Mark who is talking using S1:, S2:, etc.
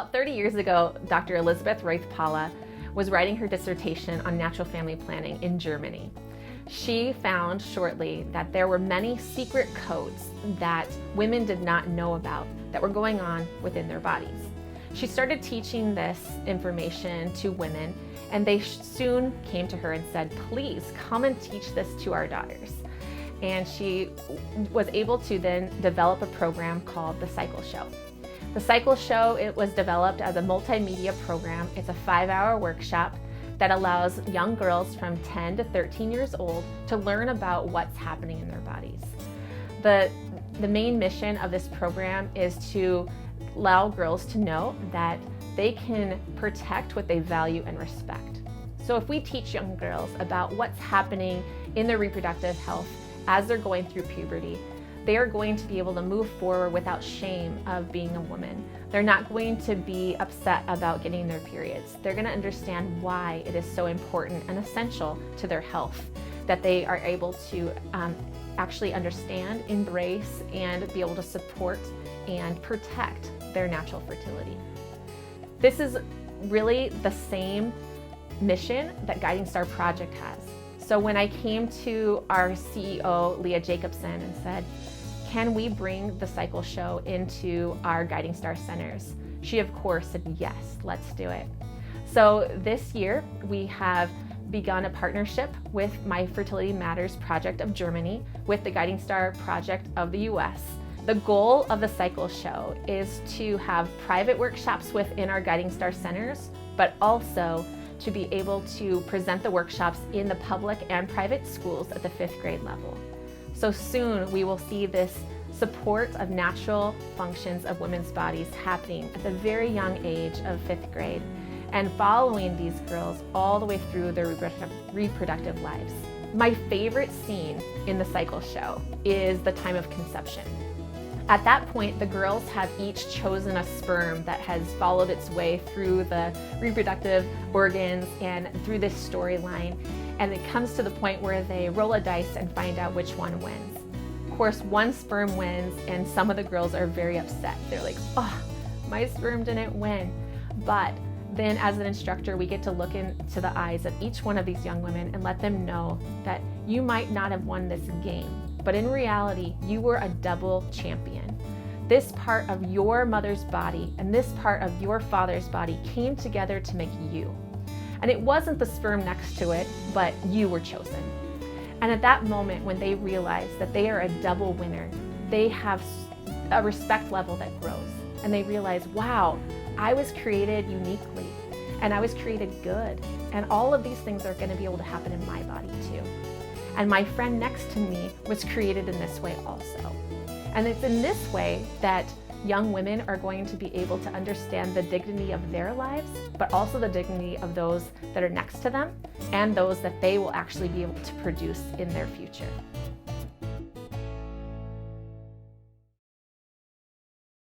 S1: About 30 years ago, Dr. Elizabeth Reith-Paula was writing her dissertation on natural family planning in Germany. She found shortly that there were many secret codes that women did not know about that were going on within their bodies. She started teaching this information to women, and they soon came to her and said, please come and teach this to our daughters. And she was able to then develop a program called the Cycle Show. The Cycle Show, it was developed as a multimedia program. It's a 5-hour workshop that allows young girls from 10 to 13 years old to learn about what's happening in their bodies. The main mission of this program is to allow girls to know that they can protect what they value and respect. So if we teach young girls about what's happening in their reproductive health as they're going through puberty, they are going to be able to move forward without shame of being a woman. They're not going to be upset about getting their periods. They're going to understand why it is so important and essential to their health that they are able to actually understand, embrace, and be able to support and protect their natural fertility. This is really the same mission that Guiding Star Project has. So when I came to our CEO, Leah Jacobson, and said, can we bring the Cycle Show into our Guiding Star centers? She, of course, said, yes, let's do it. So this year, we have begun a partnership with My Fertility Matters Project of Germany with the Guiding Star Project of the US. The goal of the Cycle Show is to have private workshops within our Guiding Star centers, but also to be able to present the workshops in the public and private schools at the 5th grade level. So soon we will see this support of natural functions of women's bodies happening at the very young age of 5th grade and following these girls all the way through their reproductive lives. My favorite scene in the Cycle Show is the time of conception. At that point, the girls have each chosen a sperm that has followed its way through the reproductive organs and through this storyline, and it comes to the point where they roll a dice and find out which one wins. Of course, one sperm wins, and some of the girls are very upset. They're like, oh, my sperm didn't win. But then as an instructor, we get to look into the eyes of each one of these young women and let them know that you might not have won this game, but in reality, you were a double champion. This part of your mother's body and this part of your father's body came together to make you. And it wasn't the sperm next to it, but you were chosen. And at that moment, when they realize that they are a double winner, they have a respect level that grows. And they realize, wow, I was created uniquely, and I was created good. And all of these things are going to be able to happen in my body too. And my friend next to me was created in this way also. And it's in this way that young women are going to be able to understand the dignity of their lives, but also the dignity of those that are next to them and those that they will actually be able to produce in their future.